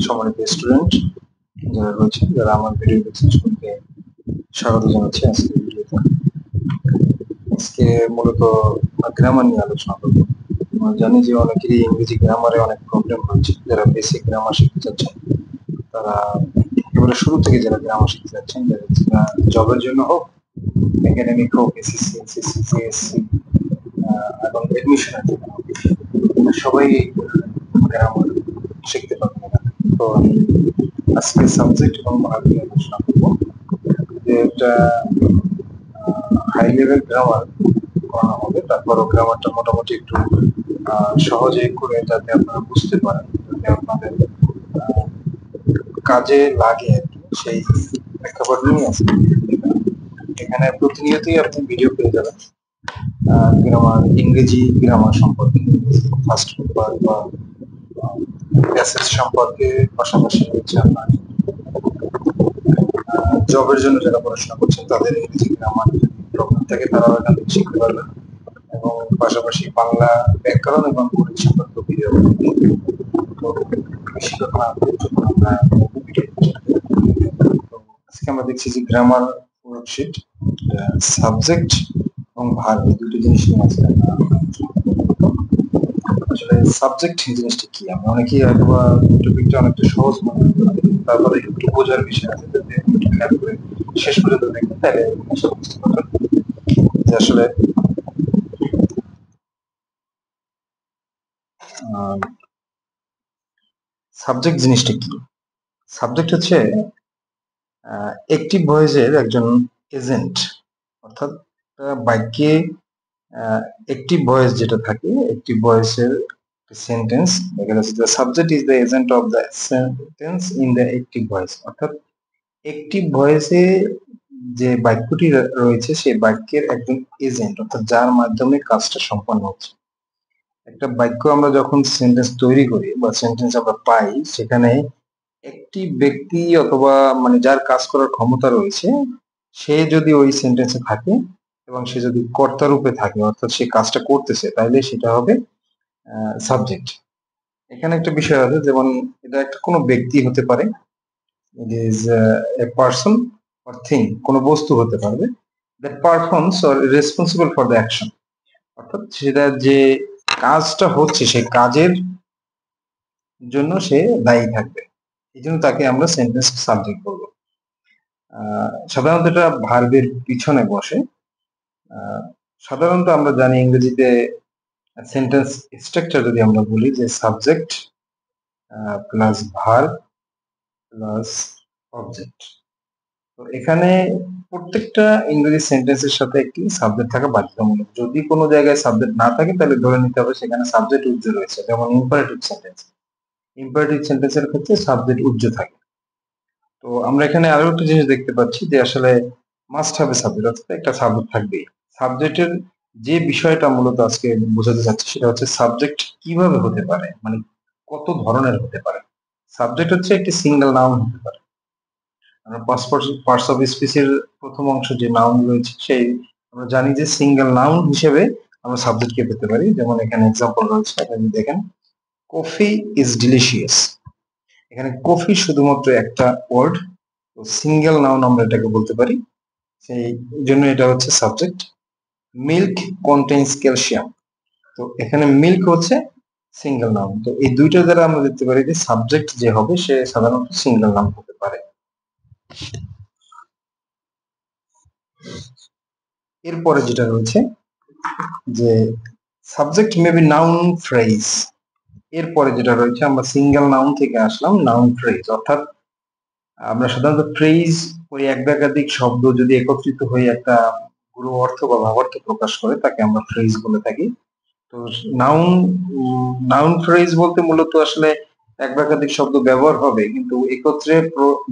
সম্মানিত স্টুডেন্ট যারা রয়েছে, যারা আমার ভিডিও দেখছেন, সবাইকে স্বাগত জানাচ্ছি আজকে ভিডিওতে। আজকে মূলত গ্রামার নিয়ে আলোচনা করবো। আমরা জানি যে অনেকেরই ইংরেজি গ্রামারে অনেক প্রবলেম হচ্ছে। যারা বেসিক গ্রামার শিখতে চাচ্ছেন, তারা একেবারে শুরু থেকে যারা গ্রামার শিখতে চাচ্ছেন, যারা জবের জন্য হোক, একাডেমিক হোক, এসএসসি, এসএসসি, সিএসসি এবং এডমিশনের জন্য হোক, সবাই গ্রামার শিখতে পারবেন এখানে। তো আমি আজকে সাবজেক্ট এবং ভাগ নিয়ে আলোচনা করবো। যে একটা হাই লেভেল গ্রামার করানো হবে, তারপরও গ্রামারটা মোটামুটি একটু সহজে করে যাতে আপনারা বুঝতে পারেন, যাতে আপনাদের কাজে লাগে আর কি, সেই প্রেক্ষাপট নিয়ে আজকে এখানে প্রতিনিয়তই আপনি ভিডিও পেয়ে যাবেন গ্রামার, ইংরেজি গ্রামার সম্পর্কে, ফার্স্ট পেপার বা প্যাসেজ সম্পর্কে। পাশাপাশি হচ্ছে আপনার জবের জন্য যারা পড়াশোনা করছেন তাদের ইংরেজি গ্রামার প্রবলেম থাকে, তারাও এখান থেকে শিখতে পারবেন। এবং পাশাপাশি বাংলা ব্যাকরণ এবং গণিত সম্পর্কে ভিডিও। বেশি কথা না বলে যখন আমরা আজকে আমরা দেখছি যে গ্রামার ওয়ার্কশিট, সাবজেক্ট এবং ভার্ব, দুটো জিনিস নিয়ে আজকে আমরা আসলে সাবজেক্ট জিনিসটা কি, আমি অনেকেই হয়তো বা টপিকটা অনেকটা সহজ মনে করি, তারপরে একটু বোঝার বিষয় আছে, যাতে একটু খেয়াল করে শেষ পর্যন্ত দেখবেন, তাহলে জিনিসটা বুঝতে পারবেন যে আসলে সাবজেক্ট জিনিসটা কি। সাবজেক্ট হচ্ছে অ্যাক্টিভ ভয়েসের একজন এজেন্ট, অর্থাৎ বাক্যে অ্যাক্টিভ ভয়েস যেটা থাকে, অ্যাক্টিভ ভয়েসের সেন্টেন্স দেখা যাচ্ছে the subject is the agent of the sentence in the active voice. অর্থাৎ অ্যাক্টিভ ভয়েসে যে বাক্যটি রয়েছে সেই বাক্যের একজন এজেন্ট, অর্থাৎ যার মাধ্যমে কাজটা সম্পন্ন হচ্ছে। একটা বাক্য আমরা যখন সেন্টেন্স তৈরি করি বা সেন্টেন্স আমরা পাই, সেখানে একটি ব্যক্তি অথবা মানে যার কাজ করার ক্ষমতা রয়েছে, সে যদি ওই সেন্টেন্সে থাকে এবং সে যদি কর্তা রূপে থাকে, অর্থাৎ সে কাজটা করতেছে, তাহলে সেটা হবে সাবজেক্ট। এখানে একটা বিষয় আছে, যেমন এটা একটা কোনো ব্যক্তি হতে পারে, it is a person or thing, কোনো বস্তু হতে পারবে, that performs or responsible for the action, অর্থাৎ সেটা যে কাজটা হচ্ছে সেই কাজের জন্য সে দায়ী থাকবে, এই জন্য তাকে আমরা সেন্টেন্স সাবজেক্ট বলবো। সাধারণত এটা ভার্বের পিছনে বসে। সাধারণত আমরা জানি ইংরেজিতে সেন্টেন্স স্ট্রাকচার যদি আমরা বলি যে subject plus verb plus object. তো এখানে প্রত্যেকটা ইংরেজি সেন্টেন্সের সাথে একটি সাবজেক্ট থাকা বাধ্যতামূলক। যদি কোনো জায়গায় সাবজেক্ট না থাকে তাহলে ধরে নিতে হবে সেখানে সাবজেক্ট উজ্জ রয়েছে, যেমন ইম্পারেটিভ সেন্টেন্স। ইম্পারেটিভ সেন্টেন্সের ক্ষেত্রে সাবজেক্ট উজ্জ থাকে। তো আমরা এখানে আরো একটা জিনিস দেখতে পাচ্ছি যে আসলে মাস্ট হ্যাভ এ সাবজেক্ট, অর্থাৎ একটা সাবজেক্ট থাকবেই। সাবজেক্টের যে বিষয়টা মূলত আজকে বোঝাতে চাচ্ছি সেটা হচ্ছে সাবজেক্ট কিভাবে হতে পারে, মানে কত ধরনের হতে পারে। সাবজেক্ট হচ্ছে একটি সিঙ্গেল নাউন হতে পারে। আমরা পার্টস অফ স্পিচের প্রথম অংশ যে নাউন রয়েছে, সেই আমরা জানি যে সিঙ্গেল নাউন হিসেবে আমরা সাবজেক্টকে পেতে পারি। যেমন এখানে এক্সাম্পল রয়েছে, আপনি দেখেন, কফি ইজ ডিলিশিয়াস। এখানে কফি শুধুমাত্র একটা ওয়ার্ড, তো সিঙ্গেল নাউন আমরা এটাকে বলতে পারি, সেই জন্য এটা হচ্ছে সাবজেক্ট। মিল্ক কন্টেইনস ক্যালসিয়াম, তো এখানে মিল্ক হচ্ছে সিঙ্গেল নাউন। তো এই দুইটা দ্বারা আমরা দেখতে পারি যে সাবজেক্ট যে হবে সে সাধারণত সিঙ্গেল নাউন হতে পারে। এরপরে যেটা রয়েছে যে subject may be noun phrase. এরপরে যেটা রয়েছে, আমরা সিঙ্গেল নাউন থেকে আসলাম নাউন ফ্রেজ, অর্থাৎ আমরা সাধারণত ফ্রেজ ওই এক বা একাধিক শব্দ যদি একত্রিত হয়ে একটা পুরো অর্থ বা ভাবার্থ প্রকাশ করে তাকে আমরা ফ্রেজ বলে থাকি। তো নাউন নাউন ফ্রেজ বলতে মূলত আসলে এক বা একাধিক শব্দ ব্যবহার হবে, কিন্তু একত্রে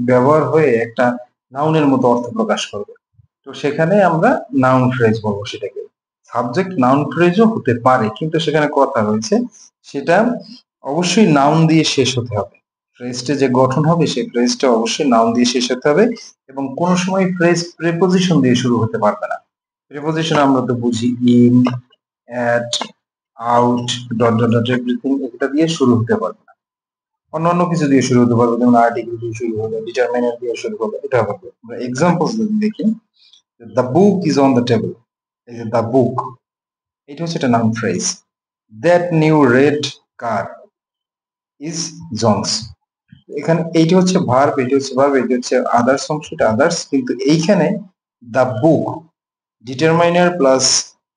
ব্যবহার হয়ে একটা নাউনের মতো অর্থ প্রকাশ করবে। তো সেখানে আমরা নাউন ফ্রেজ বলবো সেটাকে। সাবজেক্ট নাউন ফ্রেজও হতে পারে, কিন্তু সেখানে কথা রয়েছে সেটা অবশ্যই নাউন দিয়ে শেষ হতে হবে। ফ্রেজটা যে গঠন হবে সেই ফ্রেজটা অবশ্যই নাউন দিয়ে শেষ হতে হবে, এবং কোন সময় ফ্রেজ প্রিপোজিশন দিয়ে শুরু হতে পারবে না। প্রিপোজিশন আমরা তো বুঝি in, at, out, dot dot dot everything, এটা দিয়ে শুরু হতে পারবে না। অন্যান্য কিছু দিয়ে শুরু হতে পারবে, যেমন আর্টিকেল দিয়ে শুরু হবে, ডিটারমিনার দিয়ে শুরু হবে, এটা হবে। আমরা এক্সাম্পল যদি দেখি, the book is on the table, এই যে দ্য বুক, এটা হচ্ছে একটা noun phrase. That new red car is John's, এখানে এইটা হচ্ছে ভার্ব, এটা হচ্ছে ভার্ব, এটা হচ্ছে আদার্স অংশ, এটা আদার্স, কিন্তু এইখানে the book determiner plus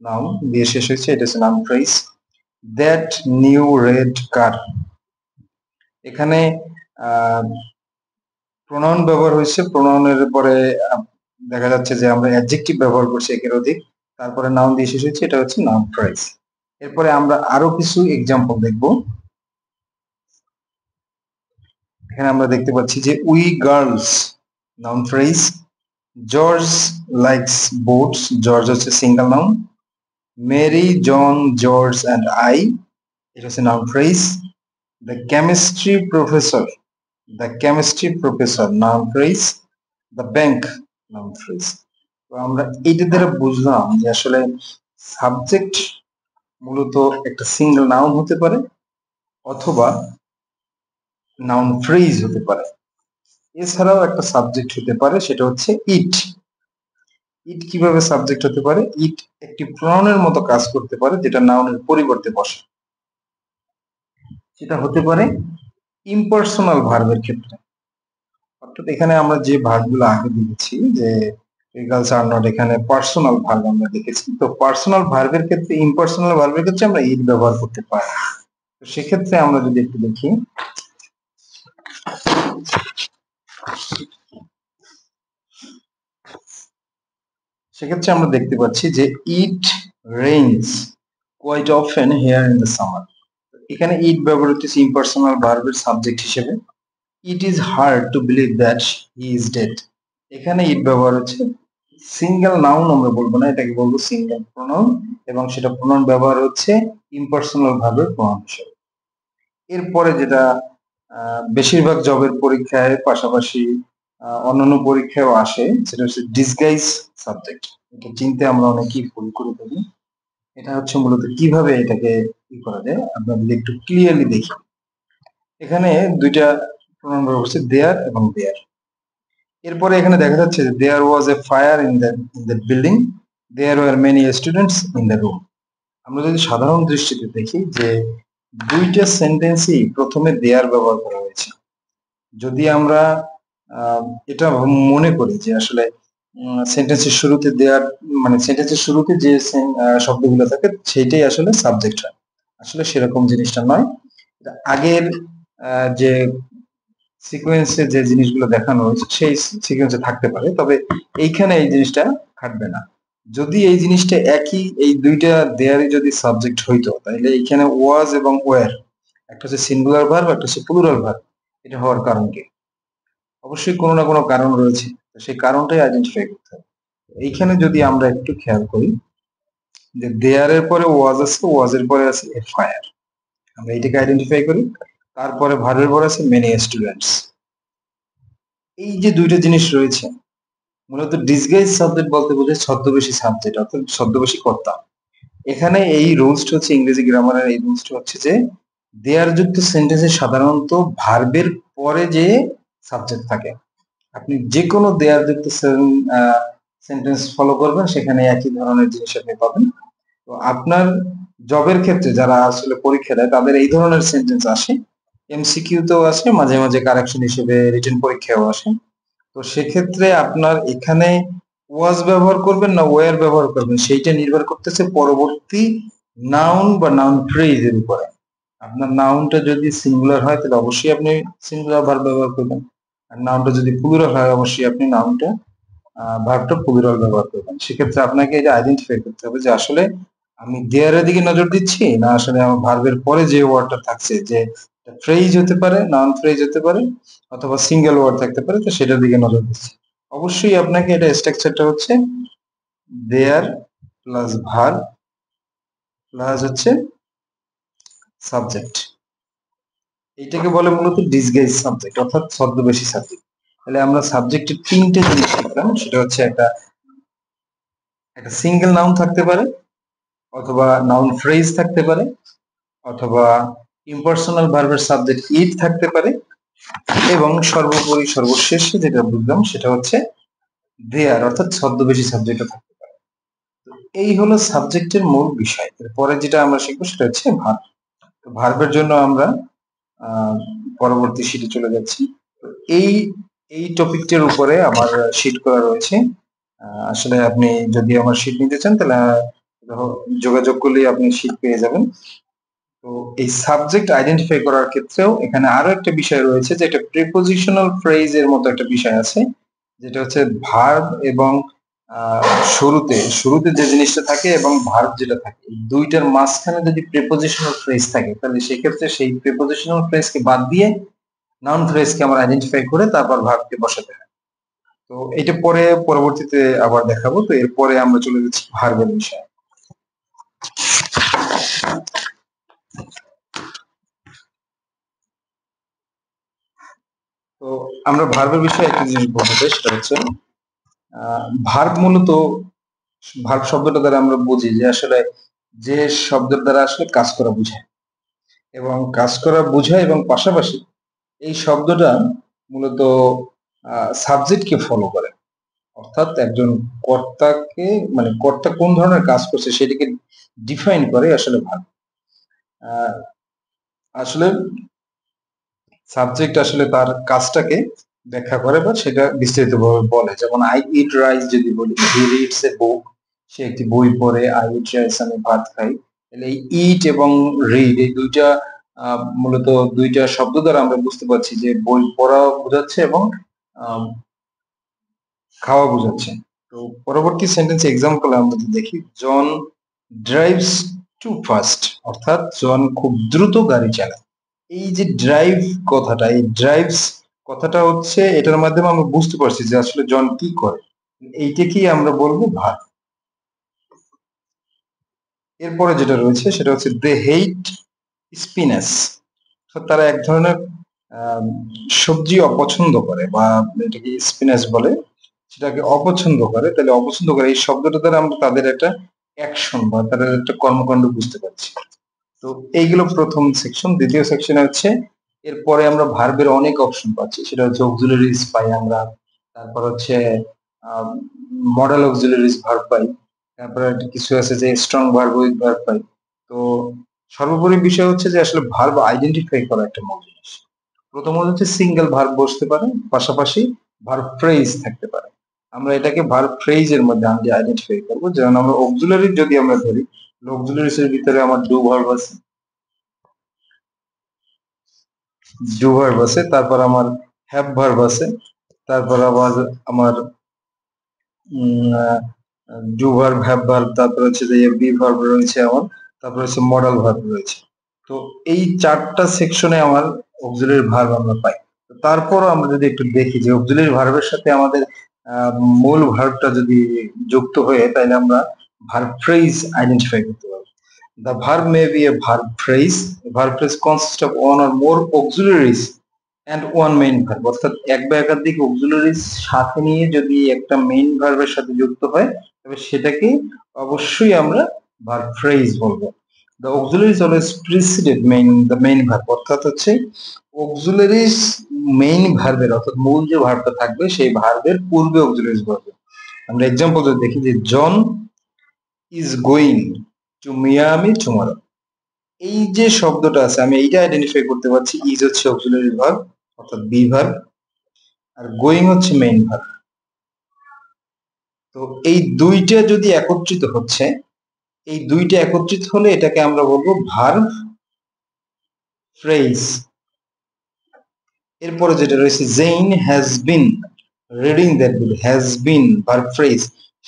noun দিয়ে শেষ হয়েছে, এটা হচ্ছে noun phrase. That new red কার, এখানে প্রোনাউন ব্যবহার হয়েছে, প্রোনাউনের পরে দেখা যাচ্ছে যে আমরা অ্যাডজেক্টিভ ব্যবহার করছি একের অধিক, তারপরে নাউন দিয়ে শেষ হয়েছে, এটা হচ্ছে নাউন ফ্রেজ। এরপরে আমরা আরো কিছু এক্সাম্পল দেখব। এখানে আমরা দেখতে পাচ্ছি যে we girls, noun phrase. George likes boats, George হচ্ছে single noun. Mary, John, George and I, এটা হচ্ছে noun phrase. The chemistry professor, the chemistry professor, noun phrase. The bank, noun phrase. তো আমরা এইটা দ্বারা বুঝলাম যে আসলে সাবজেক্ট মূলত একটা সিঙ্গেল নাউন হতে পারে অথবা নাউন ফ্রেজ হতে পারে। এছাড়াও একটা সাবজেক্ট হতে পারে, সেটা হচ্ছে ইট। ইট কিভাবে সাবজেক্ট হতে পারে? ইট একটি প্রনাউনের মতো কাজ করতে পারে, যেটা নাউনের পরিবর্তে বসে। সেটা হতে পারে ইম্পার্সোনাল ভার্বের ক্ষেত্রে, অর্থাৎ এখানে আমরা যে ভার্বগুলো আগে দেখেছি যে গার্লস আর নট, এখানে পার্সোনাল ভার্ব আমরা দেখেছি। তো পার্সোনাল ভার্বের ক্ষেত্রে, ইম্পার্সোনাল ভার্বের ক্ষেত্রে আমরা ইট ব্যবহার করতে পারি। তো সেক্ষেত্রে আমরা যদি একটু দেখি, সেক্ষেত্রে আমরা দেখতে পাচ্ছি যে it rains quite often here in the summer, এখানে ইট ব্যবহার হচ্ছে ইম্পার্সোনাল ভার্বের সাবজেক্ট হিসেবে। It is hard to believe that he is dead, এখানে ইট ব্যবহার হচ্ছে সিঙ্গেল নাউন, আমরা বলবো না, এটাকে বলবো সিঙ্গেল প্রোনাউন, এবং সেটা প্রোনাউন ব্যবহার হচ্ছে ইম্পার্সোনাল ভার্বের প্রোনাউন হিসেবে। এরপরে যেটা বেশিরভাগ জবের পরীক্ষায় পাশাপাশি অন্যান্য পরীক্ষায়ও আসে, সেটা হচ্ছে ডিসগাইজ সাবজেক্ট। এটা চিনতে আমরা অনেকেই ভুল করে থাকি। এটা হচ্ছে মূলত কিভাবে এটাকে কি করা যায়, আমরা যদি একটু ক্লিয়ারলি দেখি। এখানে দুইটা প্রোনাউন ব্যবহার হচ্ছে, দেয়ার এবং দেয়ার। এরপরে এখানে দেখা যাচ্ছে যে there was a fire in the building, there were many students in the room. আমরা যদি সাধারণ দৃষ্টিতে দেখি যে দুইটা সেন্টেন্সই প্রথমে দেয়ার ব্যবহার করা হয়েছে। যদি আমরা এটা মনে করি যে আসলে সেন্টেন্সের শুরুতে দেয়ার, মানে সেন্টেন্সের শুরুতে যে শব্দগুলো থাকে সেইটাই আসলে সাবজেক্ট হয়, আসলে সেরকম জিনিসটা নয়। আগের যে সিকোয়েন্সে যে জিনিসগুলো দেখানো হয়েছে সেই সিকোয়েন্সে থাকতে পারে, তবে এইখানে এই জিনিসটা খাটবে না। যদি এই জিনিসটা একই, এই দুইটা দেয়ারই যদি সাবজেক্ট হইতো, তাহলে এইখানে ওয়াজ এবং ওয়ার, একটা হচ্ছে সিঙ্গুলার ভার্ব, একটা হচ্ছে প্লুরাল ভার্ব, এটা হওয়ার কারণ কি? অবশ্যই কোনো না কোনো কারণ রয়েছে, সেই কারণটাই আইডেন্টিফাই করতে হবে। এইখানে যদি আমরা একটু খেয়াল করি যে দেয়ারের পরে ওয়াজ আছে, ওয়াজের পরে আছে এ ফায়ার, আমরা এইটাকে আইডেন্টিফাই করি। তারপরে ভার্বের পরে আছে মেনি স্টুডেন্টস। এই যে দুইটা জিনিস রয়েছে, মূলত ডিসগাইজ সাবজেক্ট বলতে বোঝায় ছদ্মবেশী সাবজেক্ট, অর্থাৎ ছদ্মবেশী কর্তা। এখানে এই রুলসটা হচ্ছে, ইংরেজি গ্রামারের এই রুলসটা হচ্ছে যে দেয়ার যুক্ত সেন্টেন্সে সাধারণত ভার্বের পরে যে সাবজেক্ট থাকে, আপনি যে কোনো দেয়ার যুক্ত সেন্টেন্স ফলো করবেন, সেখানে একই ধরনের জিনিস আপনি পাবেন। তো আপনার জবের ক্ষেত্রে যারা আসলে পরীক্ষা দেয়, তাদের এই ধরনের সেন্টেন্স আসে, এমসিকিউতেও আসে, মাঝে মাঝে কারেকশন হিসেবে রিটেন পরীক্ষায়ও আসে। তো সেক্ষেত্রে আপনার এখানে ওয়াজ ব্যবহার করবেন না ওয়ার ব্যবহার করবেন, সেইটা নির্ভর করতেছে পরবর্তী নাউন বা নাউন ফ্রেজের উপরে। আপনার নাউনটা যদি সিঙ্গুলার হয়, তাহলে অবশ্যই আপনি সিঙ্গুলার ভার্ব ব্যবহার করবেন, আর নাউনটা যদি প্লুরাল হয়, অবশ্যই আপনি নাউনটা ভার্বটা প্লুরাল ব্যবহার করবেন। সেক্ষেত্রে আপনাকে এটা আইডেন্টিফাই করতে হবে যে আসলে আমি দেয়ারের দিকে নজর দিচ্ছি, না আসলে আমার ভার্বের পরে যে ওয়ার্ডটা থাকছে, যে ফ্রেজ হতে পারে, নাউন ফ্রেজ হতে পারে, অথবা সিঙ্গেল ওয়ার্ড থাকতে পারে, তো সেটার দিকে নজর দিচ্ছি। অবশ্যই আপনাকে এটা স্ট্রাকচারটা হচ্ছে দেয়ার প্লাস ভার্ব প্লাস হচ্ছে সাবজেক্ট, এইটাকে বলে মূলত ডিসগাইজ সাবজেক্ট, অর্থাৎ ছদ্মবেশী সাবজেক্ট। তাহলে আমরা সাবজেক্টের তিনটে জিনিস শিখলাম, সেটা হচ্ছে একটা সিঙ্গেল নাউন থাকতে পারে, অথবা নাউন ফ্রেজ থাকতে পারে, অথবা ইম্পার্সোনাল ভার্বের সাবজেক্ট ইট থাকতে পারে, এবং সর্বোপরি সর্বশেষে যেটা বুঝলাম সেটা হচ্ছে দেয়ার অর্থাৎ ছদ্মবেশী সাবজেক্ট থাকতে পারে। এই হলো সাবজেক্টের মূল বিষয়। এরপরে যেটা আমরা শিখবো সেটা হচ্ছে ভার্ব। তো ভার্বের জন্য আমরা পরবর্তী শীটে চলে যাচ্ছি। তো এই এই টপিকটির উপরে আমার শীট করা রয়েছে। আসলে আপনি যদি আমার শীট নিতে চান তাহলে যোগাযোগ করলেই আপনি শীট পেয়ে যাবেন। তো এই সাবজেক্ট আইডেন্টিফাই করার ক্ষেত্রেও এখানে আরো একটা বিষয় রয়েছে, যে একটা প্রিপোজিশনাল ফ্রেজ এর মতো একটা বিষয় আছে, যেটা হচ্ছে ভার্ব এবং শুরুতে যে জিনিসটা থাকে এবং ভার্ব যেটা থাকে, এই দুইটার মাঝখানে যদি প্রিপোজিশনাল ফ্রেজ থাকে তাহলে সেক্ষেত্রে সেই প্রিপোজিশনাল ফ্রেজকে বাদ দিয়ে নাউন ফ্রেজকে আমরা আইডেন্টিফাই করে তারপর ভার্বকে বসাতে হয়। তো এটা পরে পরবর্তীতে আবার দেখাবো। তো এরপরে আমরা চলে যাচ্ছি ভার্বের বিষয়ে। তো আমরা ভার্বের বিষয়ে একটা জিনিস বলতে চাই, সেটা হচ্ছে ভার্ব মূলত, ভার্ব শব্দটা দ্বারা আমরা বুঝি যে আসলে যে শব্দের দ্বারা আসলে কাজ করা বোঝায়, এবং কাজ করা বোঝায় এবং পাশাপাশি এই শব্দটা মূলত সাবজেক্টকে ফলো করে, অর্থাৎ একজন কর্তাকে, মানে কর্তা কোন ধরনের কাজ করছে সেটাকে ডিফাইন করে আসলে ভার্ব। আসলে সাবজেক্ট আসলে তার কাজটাকে ব্যাখ্যা করে বা সেটা বিস্তারিতভাবে বলে। যেমন আই ইট রাইস যদি বলি, হি রিডস এ বুক, সে একটি বই পড়ে। আই ইট রাইস, আমি ভাত খাই। তাহলে এই ইট এবং রিড এই দুইটা মূলত দুইটা শব্দ দ্বারা আমরা বুঝতে পারছি যে বই পড়া বোঝাচ্ছে এবং খাওয়া বোঝাচ্ছে। তো পরবর্তী সেন্টেন্স এক্সাম্পল আমরা যদি দেখি, জন ড্রাইভস টু ফাস্ট, অর্থাৎ জন খুব দ্রুত গাড়ি চালায়। এই যে ড্রাইভ কথাটা, এই ড্রাইভস কথাটা হচ্ছে, এটার মাধ্যমে আমরা বুঝতে পারছি যে আসলে জন কি করে। এইটাকেই আমরা বলবো ভার্ব। এরপরে যেটা রয়েছে সেটা হচ্ছে দে হেইট স্পিনাচ, তারা এক ধরনের সবজি অপছন্দ করে, বা এটাকে স্পিনাচ বলে, সেটাকে অপছন্দ করে। তাহলে অপছন্দ করে এই শব্দটা দ্বারা আমরা তাদের একটা অ্যাকশন বা তাদের একটা কর্মকাণ্ড বুঝতে পারছি। তো এইগুলো প্রথম সেকশন। দ্বিতীয় সেকশনে হচ্ছে এরপরে আমরা ভার্বের অনেক অপশন পাচ্ছি, সেটা হচ্ছে অক্সিলারিজ পাই আমরা, তারপর হচ্ছে মডেল অক্সিলারিজ ভার্ব পাই, তারপরে কিছু আছে যে স্ট্রং ভার্ব উইথ ভার্ব পাই। তো সর্বোপরি বিষয় হচ্ছে যে আসলে ভার্ব আইডেন্টিফাই করা একটা মূল জিনিস। প্রথমত হচ্ছে সিঙ্গেল ভার্ব বসতে পারে, পাশাপাশি ভার্ব ফ্রেজ থাকতে পারে। আমরা এটাকে ভার্ব ফ্রেজ এর মধ্যে আইডেন্টিফাই করবো। যেমন আমরা অক্সিলারি যদি আমরা ধরি, অক্সিলারিজ এর ভিতরে আমার ডু ভার্ব আছে, তারপর আমার হ্যাভ ভার্ব আছে, তারপর আবার আমার ডু ভার্ব, হ্যাভ ভার্ব, তারপর হচ্ছে যে বি ভার্ব রয়েছে আমার, তারপর হচ্ছে মডেল ভার্ব রয়েছে। তো এই চারটা সেকশনে আমার অক্সিলারি ভার্ব আমরা পাই। তারপর আমরা যদি একটু দেখি যে অক্সিলারি ভার্বের সাথে আমাদের মূল ভার্বটা যদি যুক্ত হয়ে, তাহলে আমরা ভার্ব ফ্রেজ আইডেন্টিফাই করতে পারবো। The verb may be a verb phrase. A verb phrase consists of one or more auxiliaries and one main verb. অর্থাৎ এক বা একাধিক auxiliaries সাথে নিয়ে যদি একটা মেইন ভার্বের সাথে যুক্ত হয়, তবে সেটাকে অবশ্যই আমরা verb phrase বলবো। The auxiliaries always preceded the main verb. অর্থাৎ হচ্ছে auxiliaries মেইন ভার্বের, অর্থাৎ মূল যে ভার্বটা থাকবে সেই ভার্বের পূর্বে auxiliaries বলবে। আমরা এক্সাম্পল যদি দেখি যে John is going to Miami tomorrow, এই যে শব্দটা আছে আমি এইটা আইডেন্টিফাই করতে পারছি, ইজ হচ্ছে অক্সিলারি ভার্ব অর্থাৎ বি ভার্ব, আর গোয়িং হচ্ছে মেইন ভার্ব। তো এই দুইটা যদি একত্রিত হচ্ছে, এই দুইটা একত্রিত হলে এটাকে আমরা বলবো ভার্ব ফ্রেজ। এরপরে যেটা রয়েছে, Jane has been reading that book, has been verb phrase,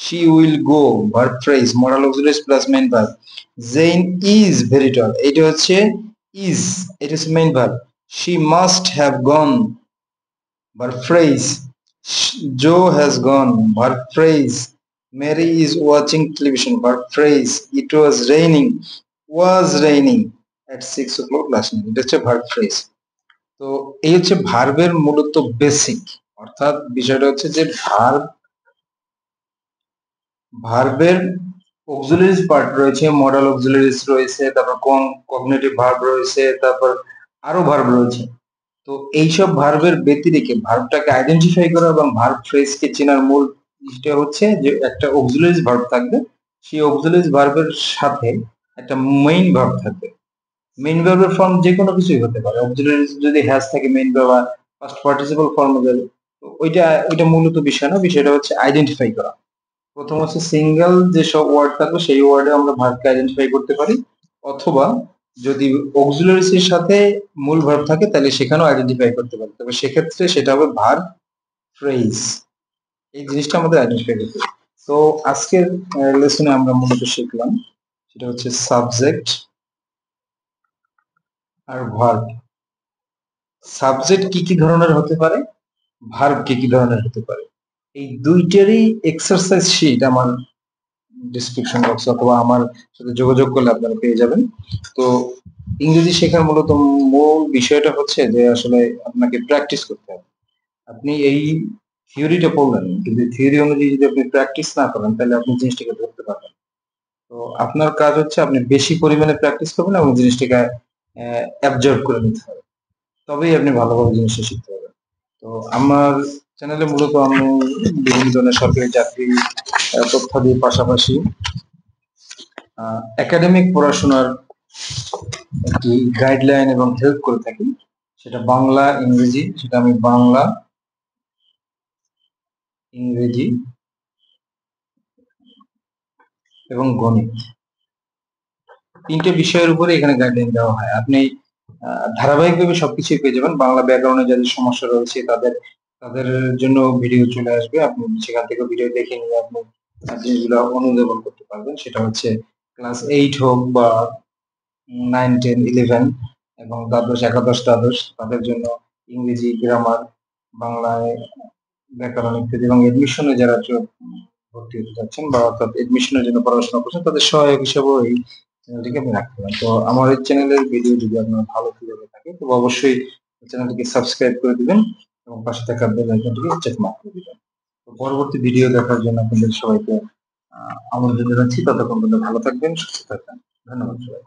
she will go verb phrase, modal auxiliaries plus main verb. Jane is very tall, এটা হচ্ছে ইজ, এটা হচ্ছে main verb. She must have gone verb phrase, Joe has gone verb phrase, Mary is watching television verb phrase, it was raining at 6 o'clock last night, এটা হচ্ছে verb phrase। তো এই হচ্ছে ভার্বের মূলত বেসিক, অর্থাৎ বিষয়টা হচ্ছে যে ভার্বের অক্সিলারিজ পার্ট রয়েছে, মডাল অক্সিলারিজ রয়েছে, তারপর কগনিটিভ ভার্ব রয়েছে, তারপর আরো ভার্ব রয়েছে। তো এইসব ভার্বের ব্যতিরেকে ভার্বটাকে আইডেন্টিফাই করা এবং ভার্ব ফ্রেজকে চেনার মূল জিনিসটা হচ্ছে যে একটা অক্সিলারিজ ভার্ব থাকবে, সেই অক্সিলারিজ ভার্বের সাথে একটা মেইন ভার্ব থাকবে। মেইন ভার্বের ফর্ম যে কোনো কিছুই হতে পারে। অক্সিলারিজ যদি হ্যাজ থাকে মেইন ভার্ব আর ফার্স্ট পার্টিসিপল ফর্মে যাবে। তো ওইটা মূলত বিষয় না, বিষয়টা হচ্ছে আইডেন্টিফাই করা। প্রথম হচ্ছে সিঙ্গেল যেসব ওয়ার্ড থাকবে সেই ওয়ার্ডে আমরা ভার্বকে আইডেন্টিফাই করতে পারি, অথবা যদি অক্সিলারিজ এর সাথে মূল ভার্ব থাকে তাহলে সেখানেও আইডেন্টিফাই করতে পারি, তবে সেক্ষেত্রে সেটা হবে ভার্ব ফ্রেজ। এই জিনিসটা আমাদের আইডেন্টিফাই করতে হবে। তো আজকের লেসনে আমরা মূলত শিখলাম সেটা হচ্ছে সাবজেক্ট আর ভার্ব। সাবজেক্ট কি কি ধরনের হতে পারে, ভার্ব কি কি ধরনের হতে পারে, এই দুইটারই এক্সারসাইজ শিট আমার ডিসক্রিপশন বক্স অথবা আমার সাথে যোগাযোগ করলে আপনারা পেয়ে যাবেন। তো ইংরেজি শেখার মূলত মূল বিষয়টা হচ্ছে যে আসলে আপনাকে প্র্যাকটিস করতে হবে। আপনি এই থিওরিটা পড়লেন, কিন্তু থিওরি অনুযায়ী যদি আপনি প্র্যাকটিস না করেন তাহলে আপনি জিনিসটাকে ধরতে পারবেন। তো আপনার কাজ হচ্ছে আপনি বেশি পরিমাণে প্র্যাকটিস করবেন এবং জিনিসটাকে অ্যাবজর্ব করে নিতে হবে, তবেই আপনি ভালোভাবে জিনিসটা শিখতে পারবেন। তো আমার চ্যানেলে মূলত আমি বিভিন্ন ধরনের সরকারি চাকরি তথ্যাদির পাশাপাশি একাডেমিক পড়াশোনার একটি গাইডলাইন এবং হেল্প করে থাকি, সেটা বাংলা ইংরেজি, সেটা আমি বাংলা ইংরেজি এবং গণিত তিনটে বিষয়ের উপরে এখানে গাইডলাইন দেওয়া হয়। আপনি ধারাবাহিকভাবে সবকিছুই পেয়ে যাবেন। বাংলা ব্যাকরণে যাদের সমস্যা রয়েছে তাদের তাদের জন্য ভিডিও চলে আসবে, আপনি সেখান থেকে ভিডিও দেখে নিয়ে আপনি জিনিসগুলো অনুধাবন করতে পারবেন। সেটা হচ্ছে ক্লাস 8 হোক বা 9, 10, 11 এবং দ্বাদশ, একাদশ, দ্বাদশ তাদের জন্য ইংরেজি, গ্রামার, বাংলায় ব্যাকরণ ইত্যাদি, এবং এডমিশনে যারা ভর্তি হতে যাচ্ছেন বা অর্থাৎ এডমিশনের জন্য পড়াশোনা করছেন তাদের সহায়ক হিসেবেও এই চ্যানেলটিকে আপনি রাখতে পারেন। তো আমার এই চ্যানেলের ভিডিও যদি আপনার ভালো লেগে থাকে তবে অবশ্যই চ্যানেলটিকে সাবস্ক্রাইব করে দিবেন এবং পাশে থাকা বেল আইকনটিকে চেক মার্ক করে দিবেন। তো পরবর্তী ভিডিও দেখার জন্য আপনাদের সবাইকে আমন্ত্রণ জানাচ্ছি। ততক্ষণ পর্যন্ত ভালো থাকবেন, সুস্থ থাকবেন। ধন্যবাদ সবাই।